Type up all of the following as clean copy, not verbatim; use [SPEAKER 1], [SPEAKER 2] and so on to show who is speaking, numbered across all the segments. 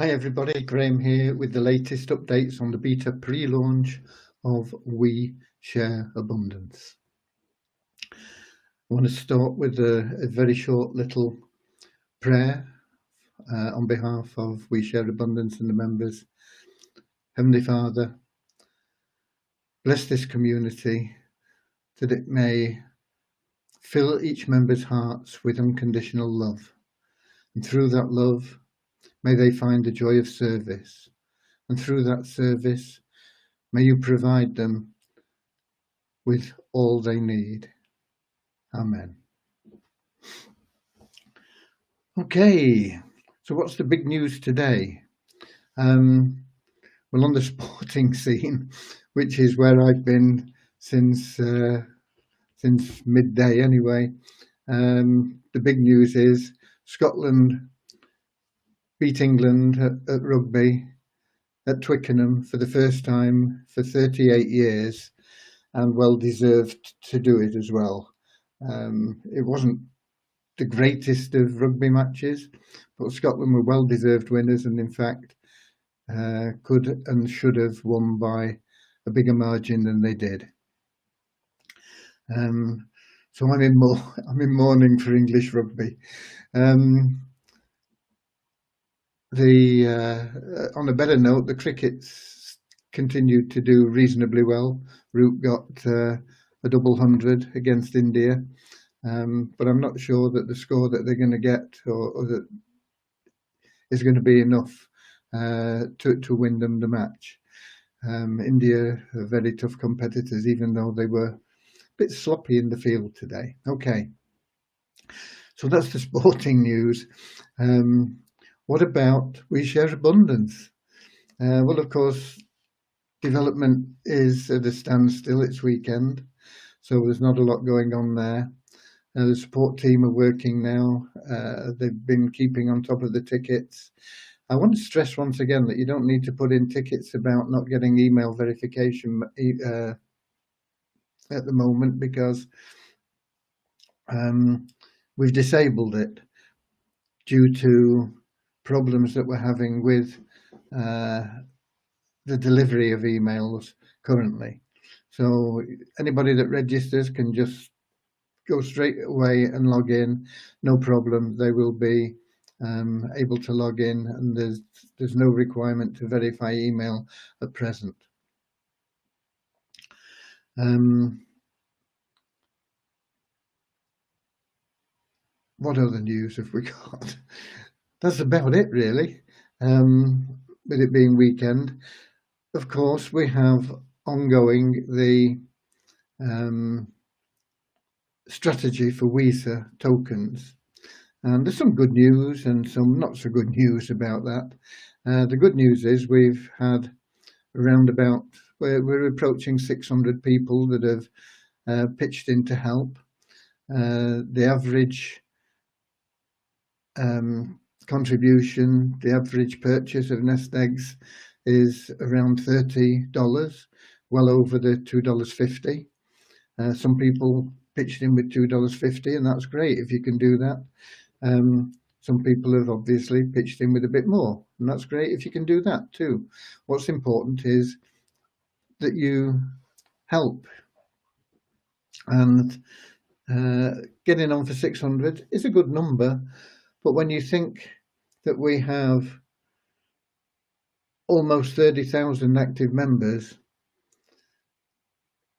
[SPEAKER 1] Hi everybody, Graham here with the latest updates on the beta pre-launch of We Share Abundance. I want to start with a very short little prayer on behalf of We Share Abundance and the members. Heavenly Father, bless this community that it may fill each member's hearts with unconditional love, and through that love may they find the joy of service, and through that service may you provide them with all they need. Amen. Okay, so what's the big news today? Well, on the sporting scene, which is where I've been since midday anyway, the big news is Scotland beat England at rugby at Twickenham for the first time for 38 years, and well deserved to do it as well. It wasn't the greatest of rugby matches, but Scotland were well deserved winners, and in fact could and should have won by a bigger margin than they did. So I'm in mourning for English rugby. On a better note, the cricket's continued to do reasonably well. Root got a double 100 against India, but I'm not sure that the score that they're going to get or that is going to be enough to win them the match. India are very tough competitors, even though they were a bit sloppy in the field today. Okay, so that's the sporting news. What about We Share Abundance? Well, of course, development is at a standstill. It's weekend, so there's not a lot going on there. The support team are working now. They've been keeping on top of the tickets. I want to stress once again that you don't need to put in tickets about not getting email verification at the moment, because we've disabled it due to problems that we're having with the delivery of emails currently. So anybody that registers can just go straight away and log in, no problem. They will be able to log in, and there's no requirement to verify email at present. What other news have we got? That's about it, really. With it being weekend, of course, we have ongoing the strategy for WISA tokens. And there's some good news and some not so good news about that. The good news is we've had we're approaching 600 people that have pitched in to help. The average contribution, the average purchase of nest eggs is around $30, well over the $2.50. Some people pitched in with $2.50, and that's great if you can do that. Some people have obviously pitched in with a bit more, and that's great if you can do that too. What's important is that you help, and getting on for 600 is a good number, but when you think that we have almost 30,000 active members,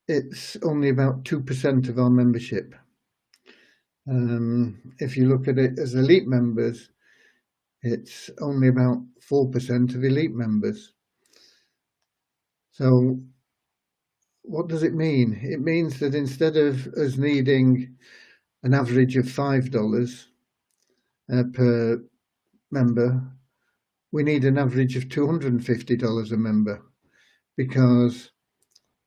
[SPEAKER 1] it's only about 2% of our membership. If you look at it as elite members, it's only about 4% of elite members. So what does it mean? It means that instead of us needing an average of $5 per member, we need an average of $250 a member, because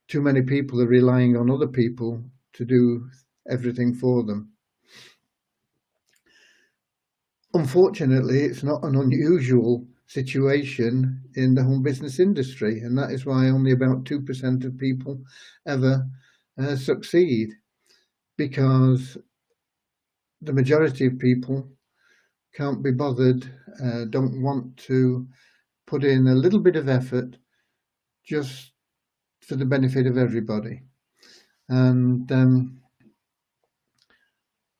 [SPEAKER 1] too many people are relying on other people to do everything for them. Unfortunately, it's not an unusual situation in the home business industry, and that is why only about 2% of people ever succeed, because the majority of people can't be bothered, don't want to put in a little bit of effort just for the benefit of everybody. And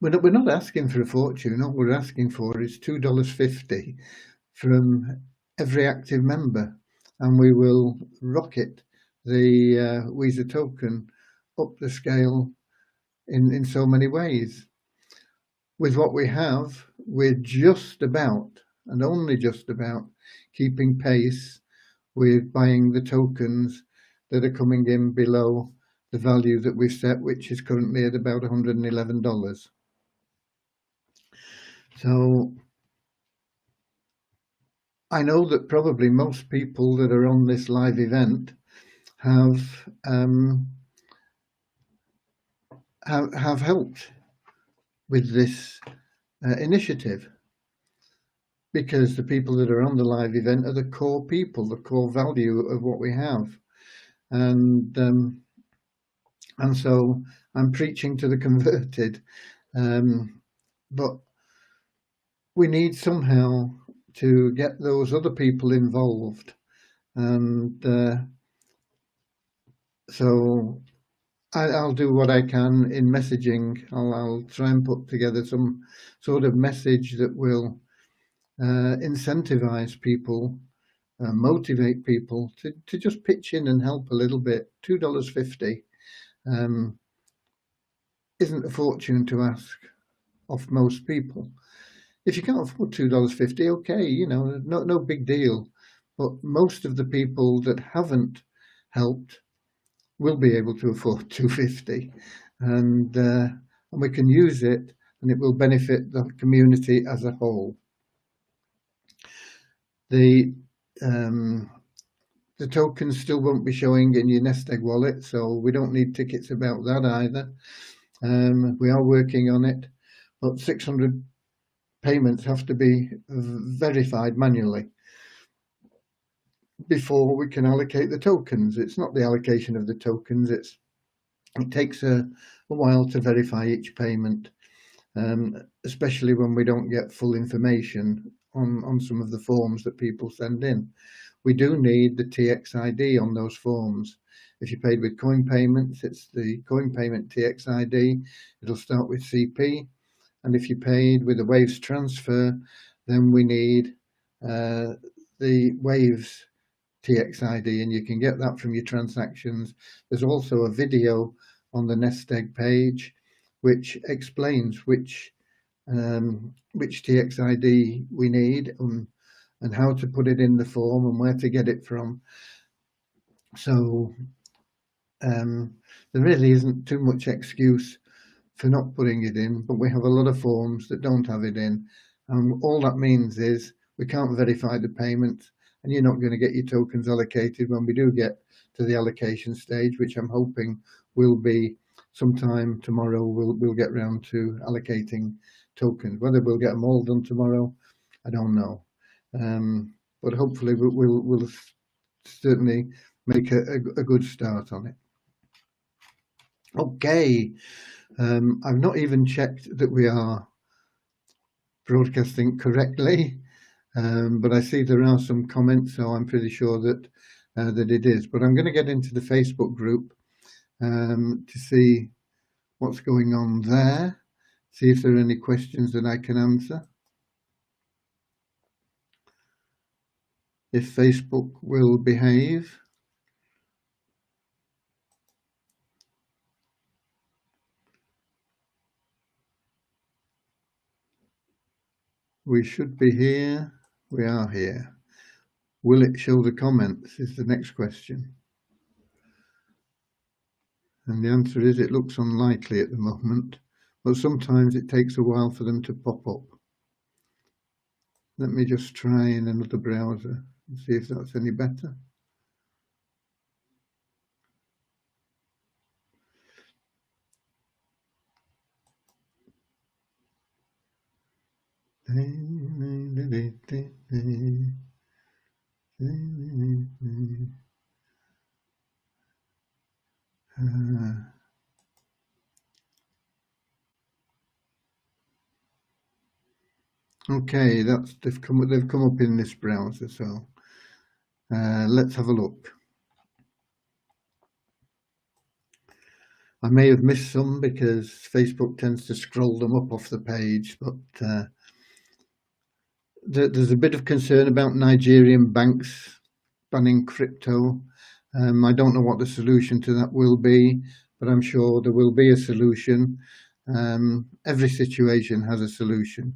[SPEAKER 1] we're not asking for a fortune. All we're asking for is $2.50 from every active member, and we will rocket the Weezer token up the scale in so many ways. With what we have, we're just about, and only just about, keeping pace with buying the tokens that are coming in below the value that we've set, which is currently at about $111. So I know that probably most people that are on this live event have helped with this initiative, because the people that are on the live event are the core people, the core value of what we have, and so I'm preaching to the converted, but we need somehow to get those other people involved, and so I'll do what I can in messaging. I'll try and put together some sort of message that will incentivize people, motivate people to just pitch in and help a little bit. $2.50 isn't a fortune to ask of most people. If you can't afford $2.50, okay, no big deal. But most of the people that haven't helped will be able to afford $2.50, and we can use it, and it will benefit the community as a whole. The tokens still won't be showing in your Nest Egg wallet, so we don't need tickets about that either. We are working on it, but 600 payments have to be verified manually before we can allocate the tokens. It's not the allocation of the tokens, it takes a while to verify each payment, especially when we don't get full information on some of the forms that people send in. We do need the TXID on those forms. If you paid with coin payments, it's the coin payment TXID. It'll start with CP. And if you paid with a Waves transfer, then we need the Waves TXID, and you can get that from your transactions. There's also a video on the Nest Egg page which explains which TXID we need, and how to put it in the form and where to get it from. So there really isn't too much excuse for not putting it in, but we have a lot of forms that don't have it in, and all that means is we can't verify the payment, and you're not going to get your tokens allocated when we do get to the allocation stage, which I'm hoping will be sometime tomorrow. We'll get round to allocating tokens. Whether we'll get them all done tomorrow, I don't know, but hopefully we'll certainly make a good start on it. Okay, I've not even checked that we are broadcasting correctly, but I see there are some comments, so I'm pretty sure that it is. But I'm going to get into the Facebook group to see what's going on there, see if there are any questions that I can answer. If Facebook will behave. We should be here. We are here. Will it show the comments is the next question. And the answer is it looks unlikely at the moment, but sometimes it takes a while for them to pop up. Let me just try in another browser and see if that's any better. Okay, they've come up in this browser, so let's have a look. I may have missed some because Facebook tends to scroll them up off the page, but there's a bit of concern about Nigerian banks banning crypto. I don't know what the solution to that will be, but I'm sure there will be a solution. Every situation has a solution.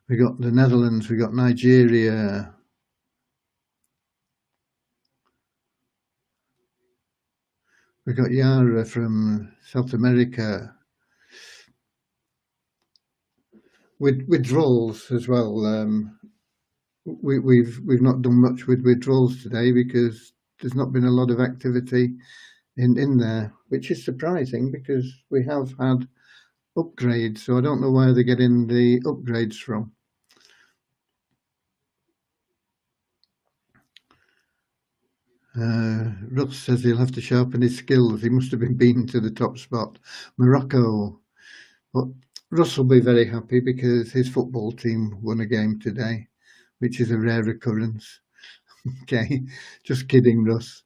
[SPEAKER 1] We got the Netherlands, we got Nigeria. We got Yara from South America. With withdrawals as well. We've not done much with withdrawals today because there's not been a lot of activity in there, which is surprising because we have had upgrades. So I don't know where they're getting the upgrades from. Russ says he'll have to sharpen his skills. He must have been beaten to the top spot. Morocco. But Russ will be very happy because his football team won a game today, which is a rare occurrence. Okay, just kidding, Russ.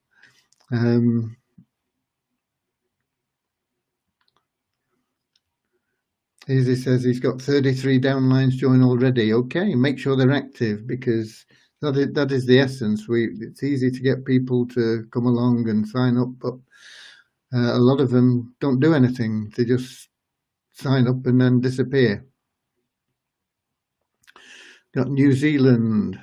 [SPEAKER 1] Easy says he's got 33 downlines join already. Okay, make sure they're active because that is the essence. It's easy to get people to come along and sign up, but a lot of them don't do anything. They just sign up and then disappear. Got New Zealand.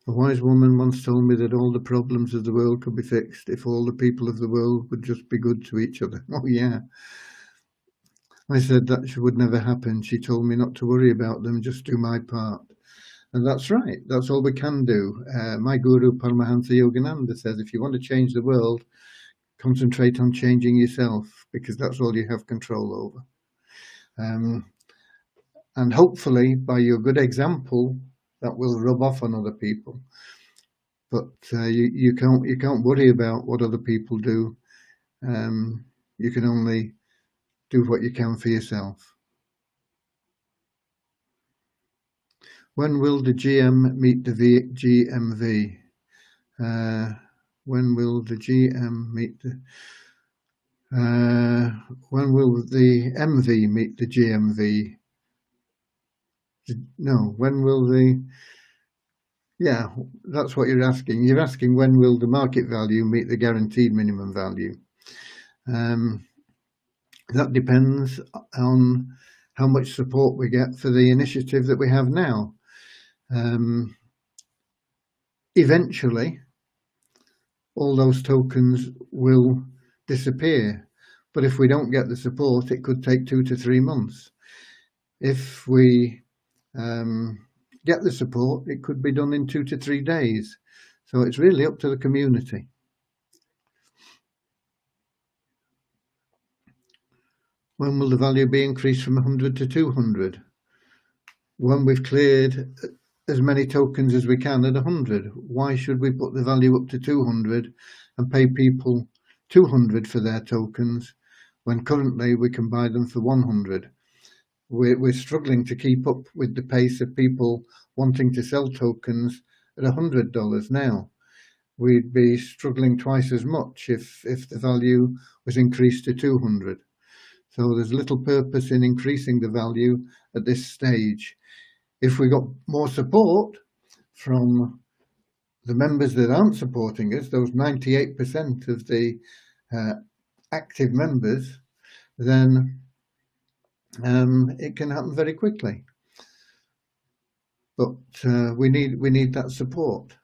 [SPEAKER 1] A wise woman once told me that all the problems of the world could be fixed if all the people of the world would just be good to each other. Oh, yeah. I said that would never happen. She told me not to worry about them, just do my part. And that's right. That's all we can do. My guru, Paramahansa Yogananda, says if you want to change the world, concentrate on changing yourself because that's all you have control over. And hopefully, by your good example, that will rub off on other people. But you can't worry about what other people do. You can only do what you can for yourself. When will the GM meet the GMV? When will the GM meet the? When will the MV meet the GMV? No, when will the? Yeah, that's what you're asking. You're asking when will the market value meet the guaranteed minimum value? That depends on how much support we get for the initiative that we have now. Eventually, all those tokens will disappear. But if we don't get the support, it could take 2 to 3 months. If we get the support, it could be done in 2 to 3 days. So it's really up to the community. When will the value be increased from 100 to 200? When we've cleared as many tokens as we can at 100. Why should we put the value up to 200 and pay people 200 for their tokens when currently we can buy them for 100? We're struggling to keep up with the pace of people wanting to sell tokens at $100 now. We'd be struggling twice as much if the value was increased to 200. So there's little purpose in increasing the value at this stage. If we got more support from the members that aren't supporting us, those 98% of the active members, then it can happen very quickly. But we need that support.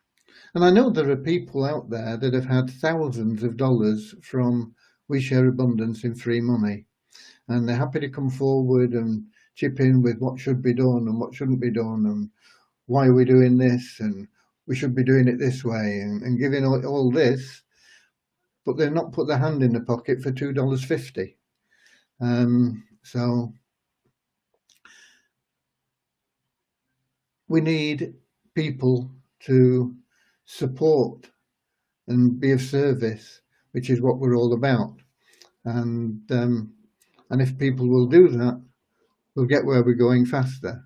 [SPEAKER 1] And I know there are people out there that have had thousands of dollars from We Share Abundance in free money, and they're happy to come forward and chip in with what should be done and what shouldn't be done and why are we doing this and we should be doing it this way and giving all this, but they've not put their hand in the pocket for $2.50. So we need people to support and be of service which is what we're all about. And if people will do that, we'll get where we're going faster.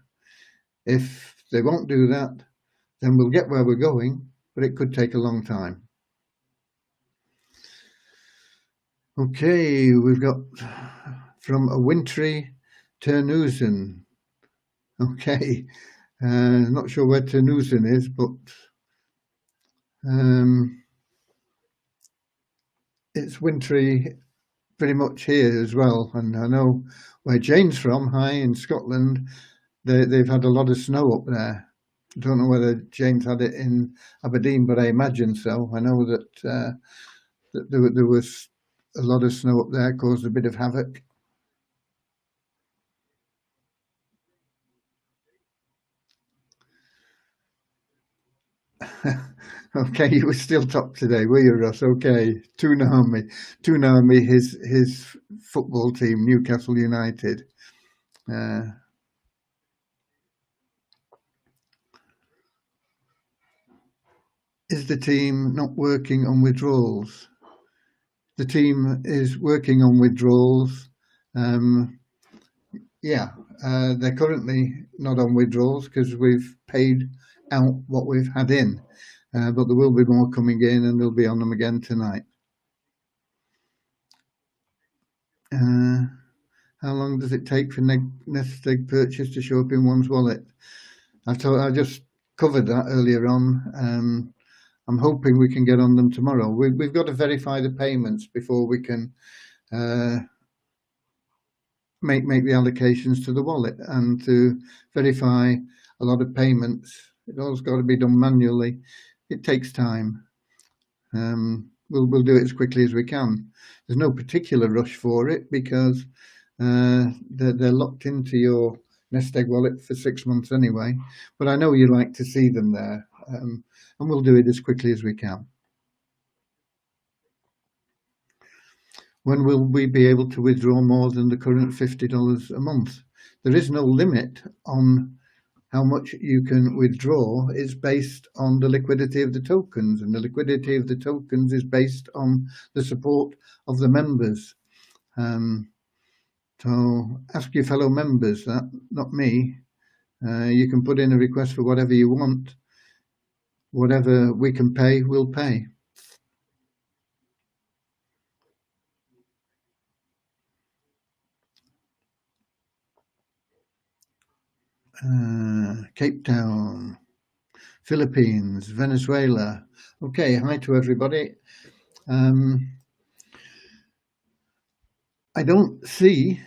[SPEAKER 1] If they won't do that, then we'll get where we're going, but it could take a long time. Okay, we've got from a wintry Terneuzen. Okay, not sure where Terneuzen is, but it's wintry pretty much here as well. And I know where Jane's from, High in Scotland, they've had a lot of snow up there. I don't know whether Jane's had it in Aberdeen, but I imagine so. I know that, that there was a lot of snow up there, caused a bit of havoc. Okay, you were still top today, were you, Ross? Okay, Toonami, his football team, Newcastle United. Is the team not working on withdrawals? The team is working on withdrawals. Yeah, they're currently not on withdrawals because we've paid out what we've had in, but there will be more coming in, and they'll be on them again tonight. How long does it take for nest egg purchase to show up in one's wallet? I just covered that earlier on. I'm hoping we can get on them tomorrow. We've got to verify the payments before we can make the allocations to the wallet, and to verify a lot of payments, it all's got to be done manually. It takes time. We'll do it as quickly as we can. There's no particular rush for it because they're locked into your nest egg wallet for 6 months anyway. But I know you like to see them there, and we'll do it as quickly as we can. When will we be able to withdraw more than the current $50 a month? There is no limit on how much you can withdraw. It's based on the liquidity of the tokens, and the liquidity of the tokens is based on the support of the members. So ask your fellow members that, not me. You can put in a request for whatever you want. Whatever we can pay, we'll pay. Cape Town, Philippines, Venezuela. Okay, hi to everybody. I don't see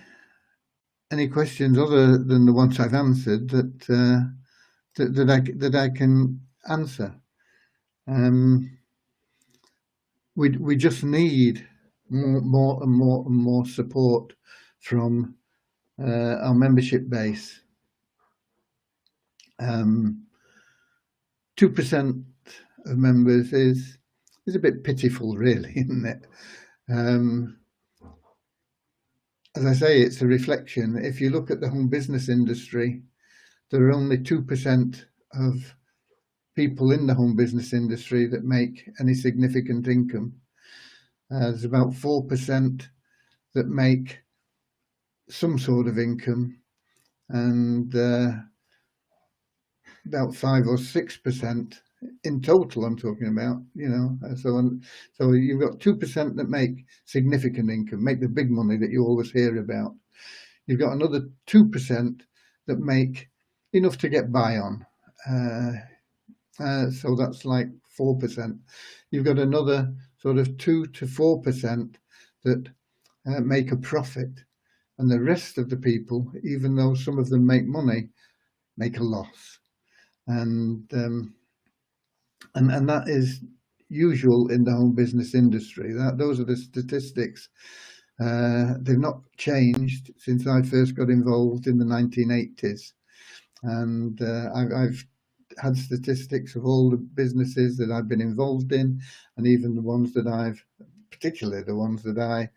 [SPEAKER 1] any questions other than the ones I've answered that I can answer. We just need more and more support from our membership base. 2% of members is a bit pitiful, really, isn't it? As I say, it's a reflection. If you look at the home business industry, there are only 2% of people in the home business industry that make any significant income. There's about 4% that make some sort of income, and about 5 or 6% in total, I'm talking about, so you've got 2% that make significant income, make the big money that you always hear about. You've got another 2% that make enough to get by on. So that's like 4%. You've got another sort of 2 to 4% that make a profit. And the rest of the people, even though some of them make money, make a loss. And that is usual in the home business industry. Those are the statistics. They've not changed since I first got involved in the 1980s. And I've had statistics of all the businesses that I've been involved in, and even the ones that particularly the ones that I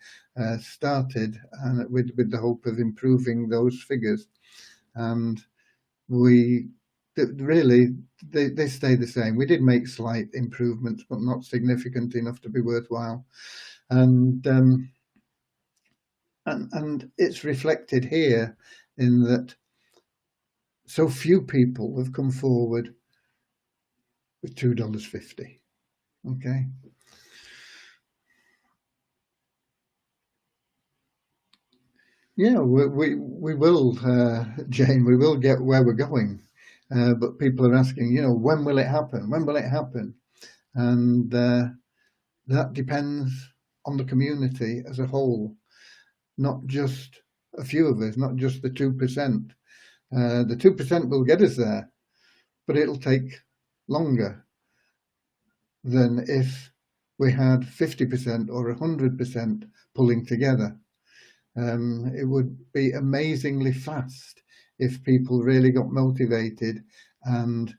[SPEAKER 1] started, and with the hope of improving those figures. And really, they stay the same. We did make slight improvements, but not significant enough to be worthwhile. And it's reflected here in that so few people have come forward with $2.50. Okay. Yeah, we will, Jane. We will get where we're going, but people are asking, when will it happen? When will it happen? And that depends on the community as a whole, not just a few of us, not just the 2%. The 2% will get us there, but it'll take longer than if we had 50% or 100% pulling together. It would be amazingly fast if people really got motivated and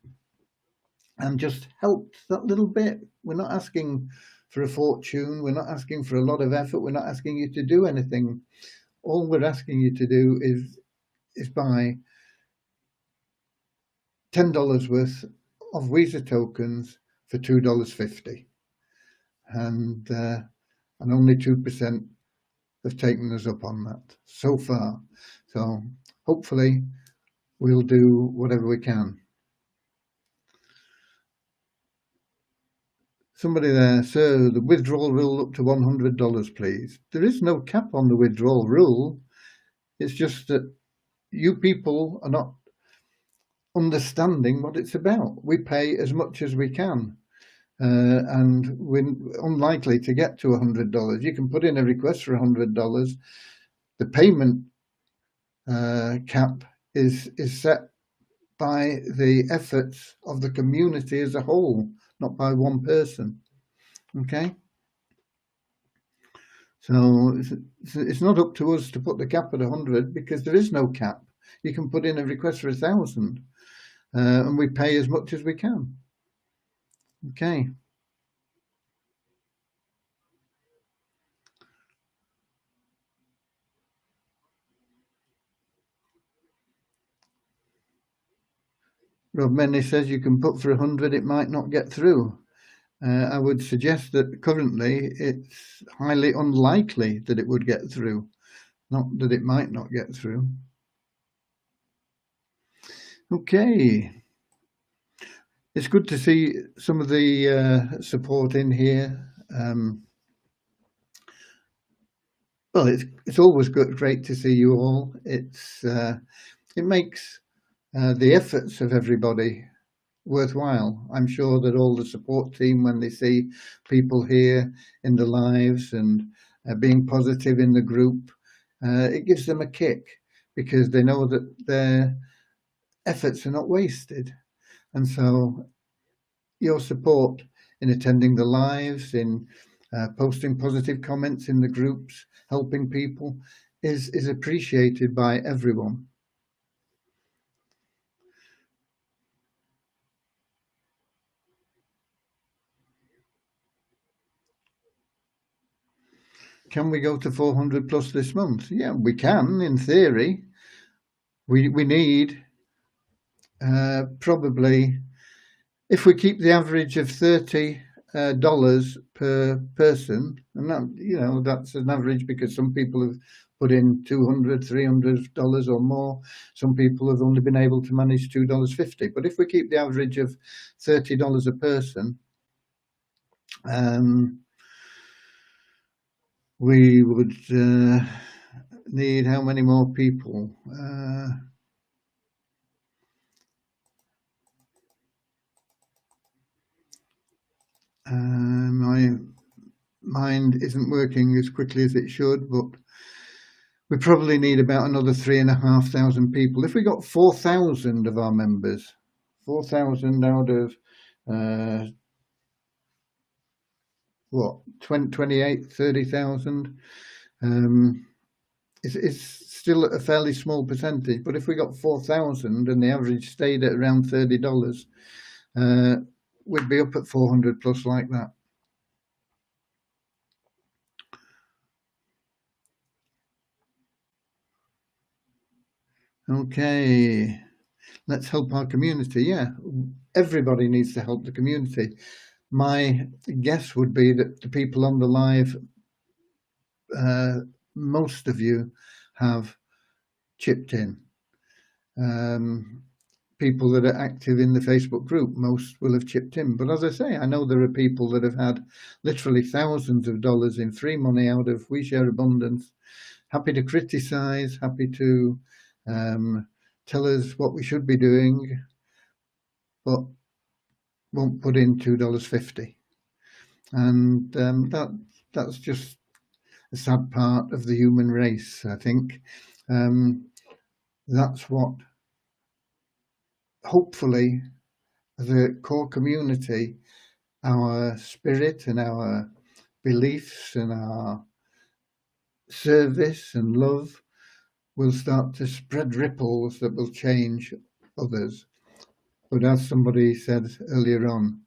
[SPEAKER 1] just helped that little bit. We're not asking for a fortune. We're not asking for a lot of effort. We're not asking you to do anything. All we're asking you to do is buy $10 worth of Weezer tokens for $2.50, and only 2% have taken us up on that so far. So hopefully we'll do whatever we can. Somebody there, sir, the withdrawal rule up to $100, please. There is no cap on the withdrawal rule. It's just that you people are not understanding what it's about. We pay as much as we can, and we're unlikely to get to $100. You can put in a request for $100. The payment cap is set by the efforts of the community as a whole, not by one person. Okay, so it's not up to us to put the cap at 100 because there is no cap. You can put in a request for 1,000, and we pay as much as we can. Okay. Rob Menny says you can put for 100, it might not get through. I would suggest that currently it's highly unlikely that it would get through, not that it might not get through. Okay. It's good to see some of the support in here. Well, it's always great to see you all. It makes the efforts of everybody worthwhile. I'm sure that all the support team, when they see people here in the lives and being positive in the group, it gives them a kick because they know that their efforts are not wasted. And so your support in attending the lives, in posting positive comments in the groups, helping people is appreciated by everyone. Can we go to 400 plus this month? Yeah, we can, in theory. We need probably, if we keep the average of $30 per person, and that, that's an average because some people have put in $200, $300 or more. Some people have only been able to manage $2.50. But if we keep the average of $30 a person, we would need how many more people? My mind isn't working as quickly as it should, but we probably need about another 3,500 people. If we got 4,000 of our members, 4,000 out of 28, 30,000, it's still a fairly small percentage. But if we got 4,000 and the average stayed at around $30, we'd be up at 400 plus like that. Okay, let's help our community. Yeah, everybody needs to help the community. My guess would be that the people on the live, most of you have chipped in. People that are active in the Facebook group, most will have chipped in. But as I say, I know there are people that have had literally thousands of dollars in free money out of We Share Abundance, happy to criticize, happy to tell us what we should be doing, but won't put in $2.50. And that's just a sad part of the human race, I think. That's what, hopefully, as a core community, our spirit and our beliefs and our service and love will start to spread ripples that will change others. But as somebody said earlier on,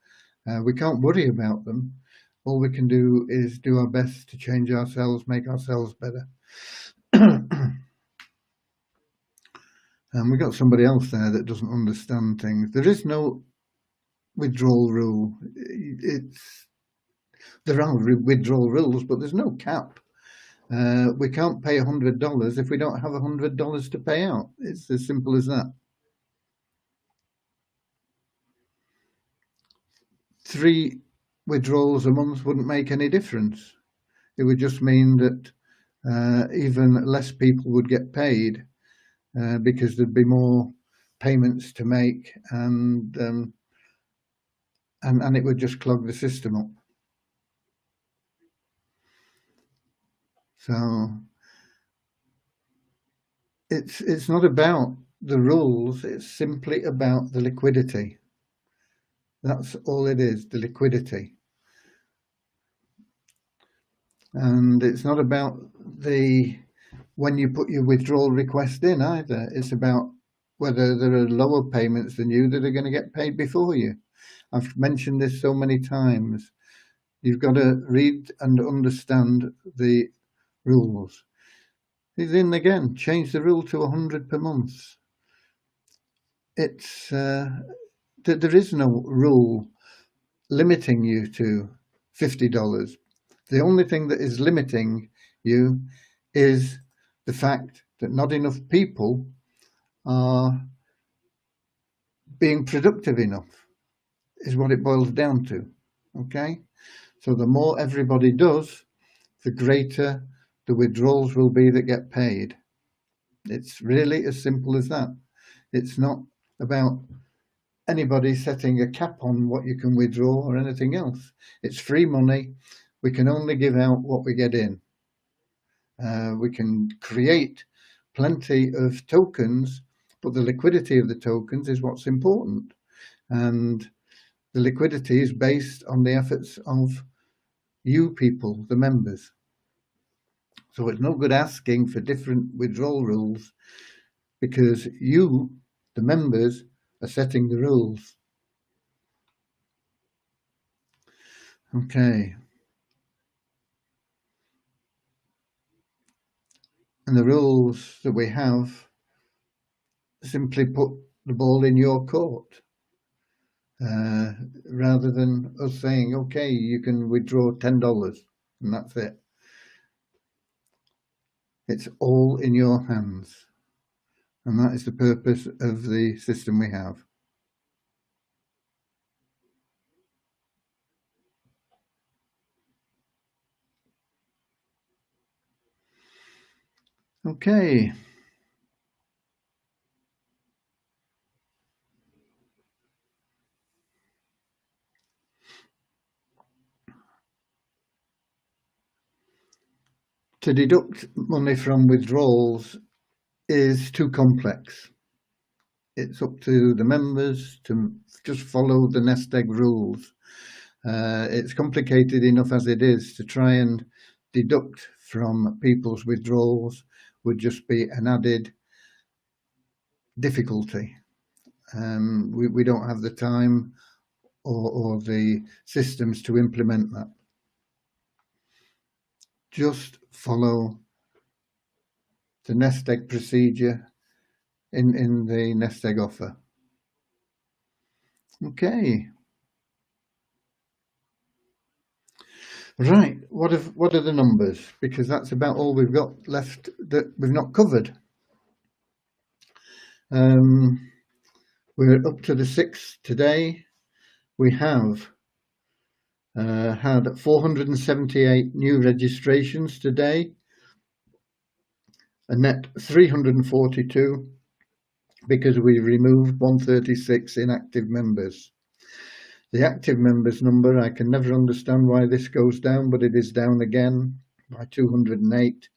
[SPEAKER 1] we can't worry about them. All we can do is do our best to change ourselves, make ourselves better. And we got somebody else there that doesn't understand things. There is no withdrawal rule. There are withdrawal rules, but there's no cap. We can't pay $100 if we don't have $100 to pay out. It's as simple as that. 3 withdrawals a month wouldn't make any difference. It would just mean that even less people would get paid because there'd be more payments to make, and it would just clog the system up. So it's not about the rules, it's simply about the liquidity. That's all it is, the liquidity. And it's not about when you put your withdrawal request in either. It's about whether there are lower payments than you that are going to get paid before you. I've mentioned this so many times. You've got to read and understand the rules. Then again, change the rule to 100 per month. It's there is no rule limiting you to $50. The only thing that is limiting you is the fact that not enough people are being productive enough, is what it boils down to. Okay? So the more everybody does, the greater the withdrawals will be that get paid. It's really as simple as that. It's not about anybody setting a cap on what you can withdraw or anything else. It's free money. We can only give out what we get in. We can create plenty of tokens, but the liquidity of the tokens is what's important. And the liquidity is based on the efforts of you people, the members. So it's no good asking for different withdrawal rules because you, the members, are setting the rules. Okay. And the rules that we have simply put the ball in your court. Rather than us saying, okay, you can withdraw $10 and that's it. It's all in your hands. And that is the purpose of the system we have. Okay. To deduct money from withdrawals is too complex. It's up to the members to just follow the nest egg rules. It's complicated enough as it is. To try and deduct from people's withdrawals would just be an added difficulty. We don't have the time or the systems to implement that. Just follow the nest egg procedure in the nest egg offer. Okay. Right. What are the numbers? Because that's about all we've got left that we've not covered. We're up to the 6th today. We have had 478 new registrations today, a net 342 because we removed 136 inactive members. The active members number, I can never understand why this goes down, but it is down again by 208.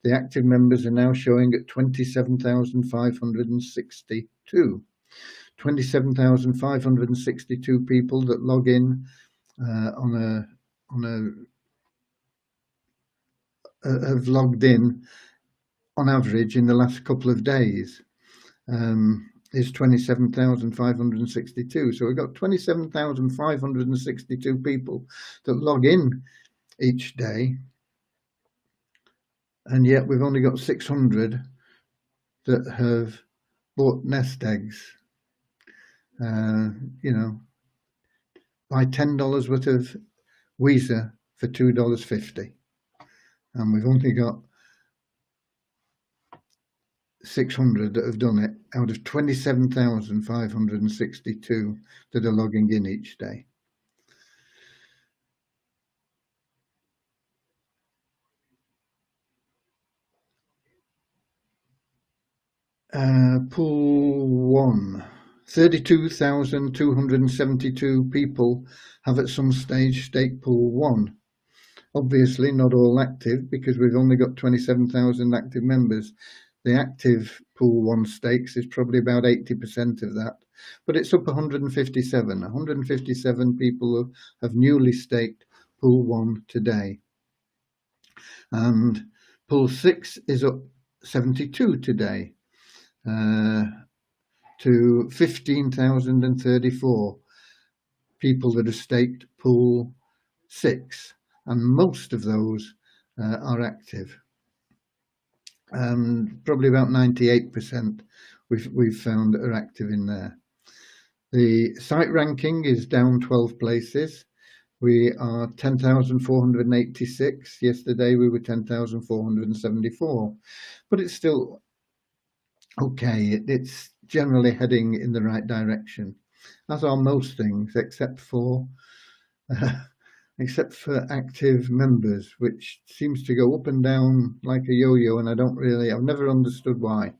[SPEAKER 1] The active members are now showing at 27,562. 27,562 people that log in have logged in on average in the last couple of days. Is 27,562. So we've got 27,562 people that log in each day, and yet we've only got 600 that have bought nest eggs. You know, buy $10 worth of Weezer for $2.50, and we've only got 600 that have done it out of 27,562 that are logging in each day. Pool 1, 32,272 people have at some stage staked Pool 1. Obviously not all active because we've only got 27,000 active members. The active Pool 1 stakes is probably about 80% of that, but it's up 157. 157 people have newly staked Pool 1 today. And Pool 6 is up 72 today to 15,034 people that have staked Pool 6, and most of those are active. Probably about 98% we've found are active in there. The site ranking is down 12 places. We are 10,486. Yesterday we were 10,474, but it's still okay. It's generally heading in the right direction, as are most things, except for active members, which seems to go up and down like a yo-yo, and I've never understood why.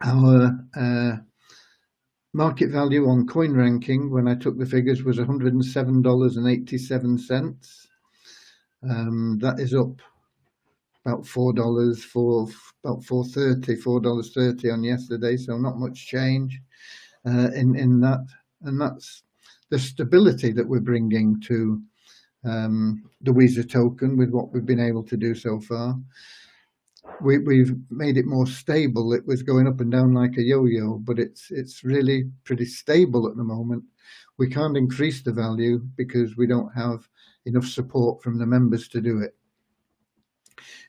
[SPEAKER 1] Our market value on coin ranking, when I took the figures, was $107.87. That is up about $4 for about $4.30 on yesterday, so not much change in that, and that's the stability that we're bringing to the Weezer token with what we've been able to do so far. We've made it more stable. It was going up and down like a yo-yo, but it's really pretty stable at the moment. We can't increase the value because we don't have enough support from the members to do it.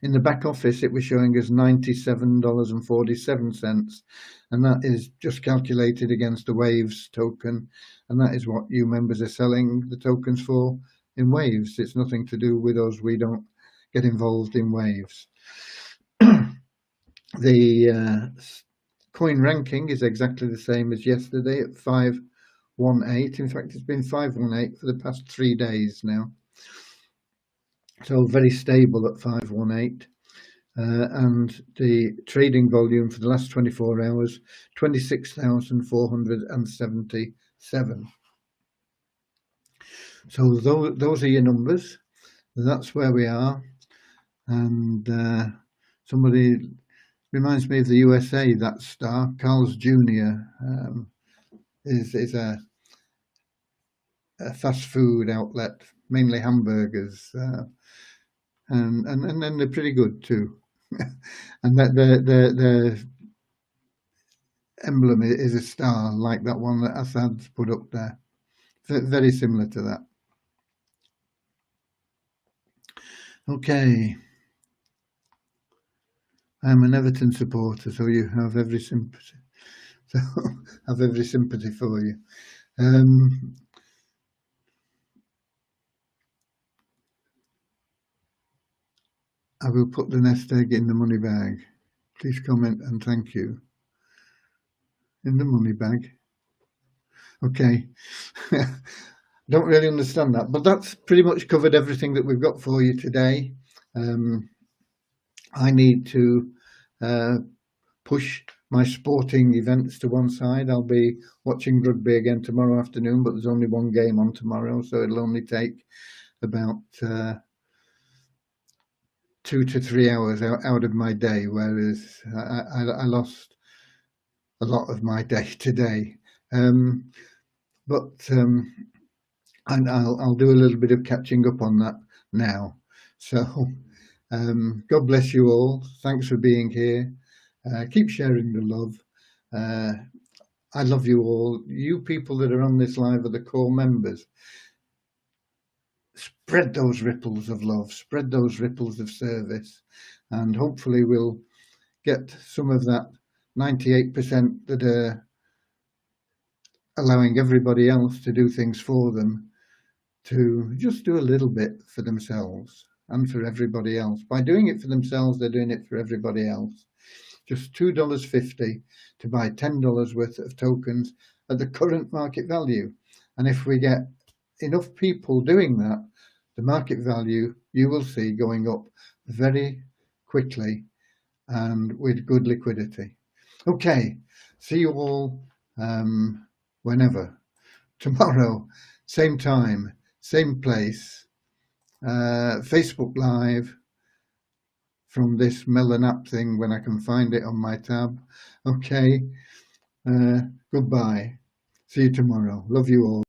[SPEAKER 1] In the back office, it was showing us $97.47, and that is just calculated against the Waves token, and that is what you members are selling the tokens for in Waves. It's nothing to do with us. We don't get involved in Waves. The coin ranking is exactly the same as yesterday at 518. In fact, it's been 518 for the past 3 days now. So very stable at 518. And the trading volume for the last 24 hours, 26,477. So those are your numbers. That's where we are. And somebody reminds me of the USA, that star, Carl's Jr. Is a fast food outlet, mainly hamburgers, and then they're pretty good too. And that the emblem is a star, like that one that Assad's put up there. Very similar to that. Okay. I'm an Everton supporter, so you have every sympathy. So I have every sympathy for you. I will put the nest egg in the money bag. Please comment and thank you. In the money bag. Okay. Don't really understand that, but that's pretty much covered everything that we've got for you today. I need to push my sporting events to one side. I'll be watching rugby again tomorrow afternoon, but there's only one game on tomorrow, so it'll only take about 2 to 3 hours out of my day, whereas I lost a lot of my day today. And I'll do a little bit of catching up on that now. So God bless you all. Thanks for being here. Keep sharing the love. I love you all. You people that are on this live are the core members. Spread those ripples of love, spread those ripples of service, and hopefully we'll get some of that 98% that are allowing everybody else to do things for them to just do a little bit for themselves and for everybody else. By doing it for themselves, they're doing it for everybody else. Just $2.50 to buy $10 worth of tokens at the current market value. And if we get enough people doing that, the market value, you will see, going up very quickly and with good liquidity. Okay, see you all whenever. Tomorrow, same time, same place, Facebook Live from this Melon app thing when I can find it on my tab. Okay, goodbye. See you tomorrow. Love you all.